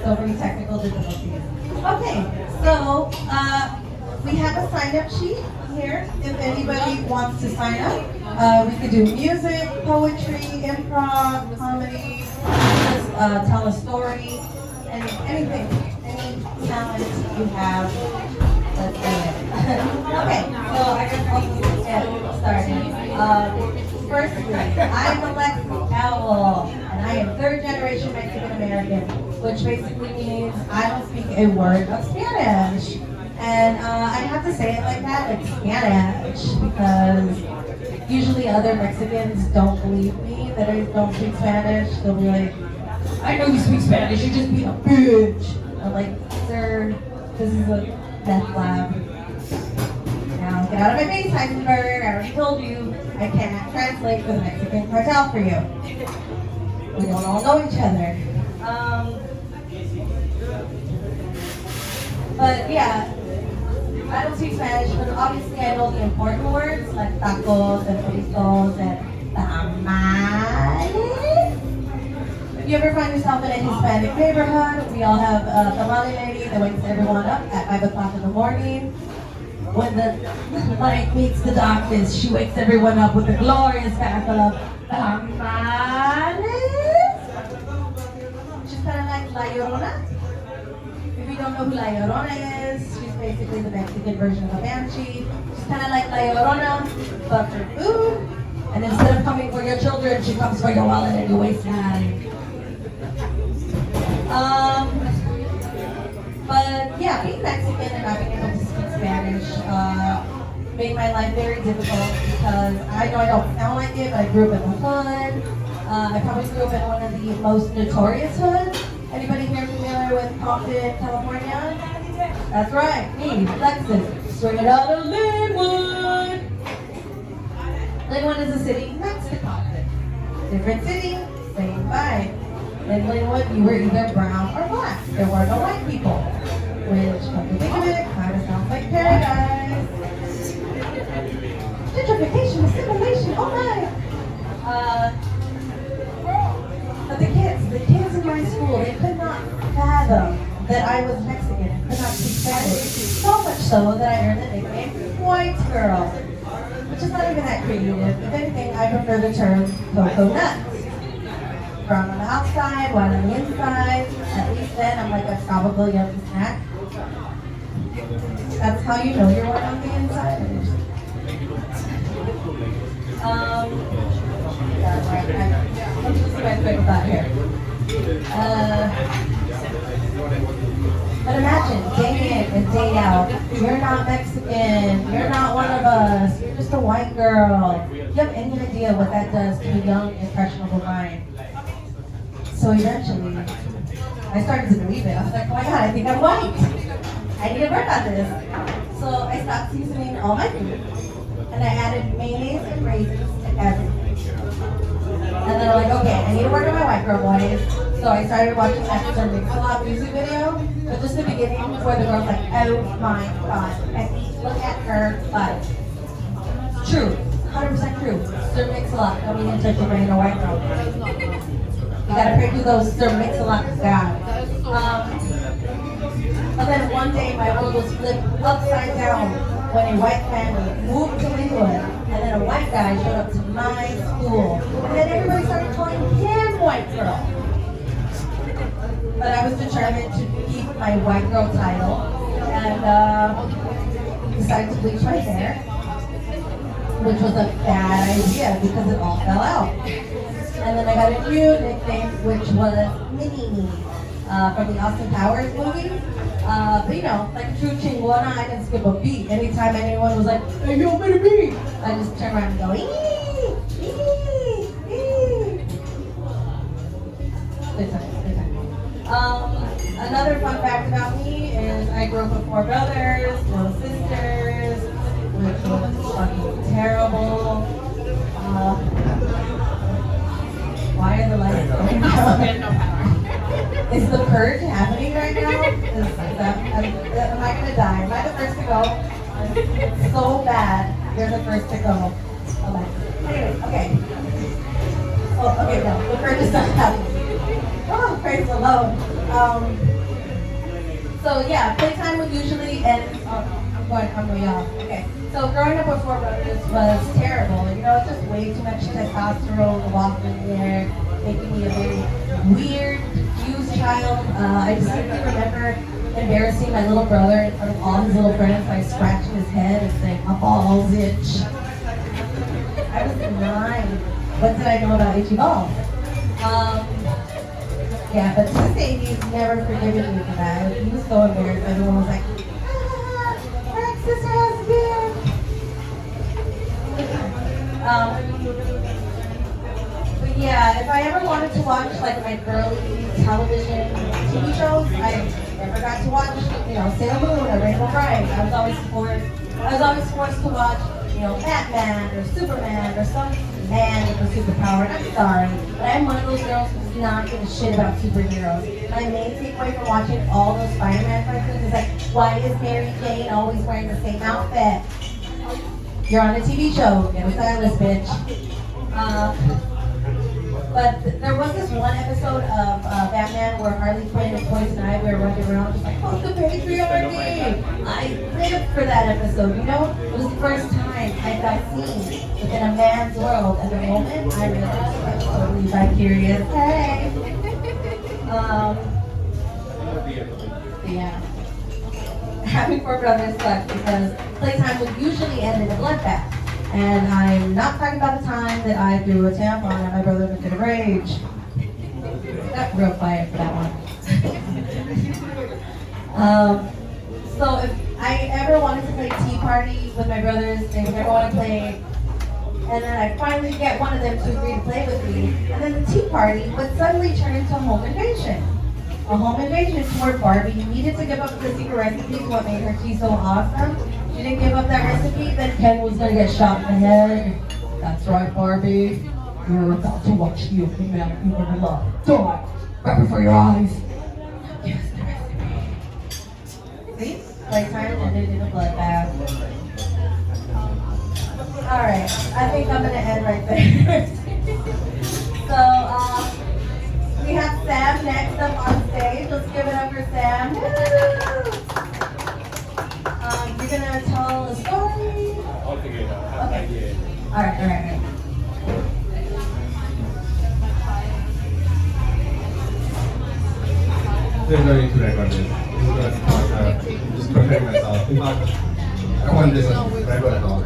so many technical difficulties. Okay, so we have a sign-up sheet here. If anybody wants to sign up, we could do music, poetry, improv, comedy, just tell a story, anything, any talent you have. Let's do it. Okay, so I guess I'll get started. Firstly, I'm Alexis Powell, and I am third generation Mexican American, which basically means I don't speak a word of Spanish. And I have to say it like that, like Spanish, because usually other Mexicans don't believe me that I don't speak Spanish. They'll be like, I know you speak Spanish, you're just being a bitch. I'm like, sir, this is a meth lab. Now get out of my face, Heisenberg. I already told you I cannot translate the Mexican cartel for you. We don't all know each other. But yeah, I don't speak Spanish, but obviously I know the important words like tacos and fritos and tamales. If you ever find yourself in a Hispanic neighborhood, we all have a tamale lady that wakes everyone up at 5 o'clock in the morning. When the light meets the darkness, she wakes everyone up with a glorious cackle of tamales. She's kind of like La Llorona. If you don't know who La Llorona is, she's basically the Mexican version of a banshee. She's kind of like La Llorona, but for food. And instead of coming for your children, she comes for your wallet and your waistline. But yeah, being Mexican and not being able to speak Spanish made my life very difficult because I know I don't sound like it, but I grew up in the hood. I probably grew up in one of the most notorious hoods. Anybody here familiar with Compton, California? That's right, me, Lexus, straight out of Linwood. Linwood is a city next to Compton. Different city, same vibe. In Linwood, you were either brown or black. There were no white people, which, come to think of it, kind of sounds like paradise. Gentrification, assimilation, oh my! But the kids in my school, they could not fathom that I was Mexican and could not speak Spanish. So much so that I earned the nickname White Girl, which is not even that creative. If anything, I prefer the term Cocoa Nuts. Brown on the outside, white on the inside. At least then I'm like a tropical yummy snack. That's how you know you're white on the inside. Let's just see my quick thought here. But imagine, day in and day out, you're not Mexican, you're not one of us, you're just a white girl. Do you have any idea what that does to a young, impressionable mind? So eventually, I started to believe it. I was like, oh my god, I think I'm white. I need to work on this. So I stopped seasoning all my food, and I added mayonnaise and raisins to everything. And then I'm like, okay, I need to work on my white girl voice. So I started watching that Sir Mix-a-Lot music video, but just the beginning where the girl's like, oh my god, Becky, look at her butt. True, 100% true. Sir Mix-a-Lot coming in touch with bringing a white girl. You gotta pray through those Sir Mix-a-Lot to God. And then one day my world was flipped upside down when a white family moved to Linwood, and then a white guy showed up to my school. And then everybody started calling him White Girl. But I was determined to keep my white girl title and decided to bleach my hair, which was a bad idea because it all fell out. And then I got a new nickname, which was Mini-Me, from the Austin Powers movie. But you know, like a true chingona, I didn't skip a beat. Anytime anyone was like, hey, yo, Mini-Me, I just turn around and go, ee, ee, ee. Good time, good time. Another fun fact about me is I grew up with 4 brothers, no sisters, which was fucking terrible. Why are the lights going out? Is the purge happening right now? Am I gonna die? Am I the first to go? It's so bad. You're the first to go. Okay. Anyway, okay. Oh, okay, no, the purge is not happening. Oh, praise the Lord. So yeah, playtime would usually end. I'm way off. Okay. So growing up with four brothers was terrible. You know, it's just way too much testosterone walking there, making me a very weird, confused child. I distinctly remember embarrassing my little brother in front of all his little friends by scratching his head and saying, "My balls itch." I was 9. What did I know about itchy balls? Yeah, but to this day, he's never forgiven me for that. He was so embarrassed. Everyone was like, "Ah, Frank's sister has a beard." But yeah, if I ever wanted to watch like my girly television TV shows, I never got to watch, Sailor Moon or Rainbow Bright. I was always forced to watch, Batman or Superman or some man with a superpower. And I'm sorry, but I'm one of those girls who's not giving a shit about superheroes. My main takeaway from watching all those Spider-Man cartoons is like, why is Mary Jane always wearing the same outfit? You're on a TV show, get a stylist, bitch. But there was this one episode of Batman where Harley Quinn and Poison Ivy were running around just like, "Oh, the patriarchy!" I lived for that episode, It was the first time I got seen within a man's world. And the moment I realized I was totally vicarious. Hey! Yeah. Having four brothers sucked because playtime would usually end in a bloodbath. And I'm not talking about the time that I threw a tampon at my brother in a fit of rage. Got real quiet for that one. So if I ever wanted to play Tea Party with my brothers, they would never want to play. And then I'd finally get one of them to agree to play with me. And then the Tea Party would suddenly turn into a home invasion. A home invasion toward Barbie needed to give up the secret recipe to what made her tea so awesome. She didn't give up that recipe, then Ken was gonna get shot in the head. That's right, Barbie. You're about to watch the only man you ever loved die right before your eyes. Give us the recipe. See? Playtime ended in a bloodbath. Alright, I think I'm gonna end right there. So, we have Sam next up on stage. Let's give it up for Sam. You're gonna tell a story? I'll figure it out. Okay. Alright. There's no need to record this. This is gonna start, just preparing myself. In fact, I want this on record at all.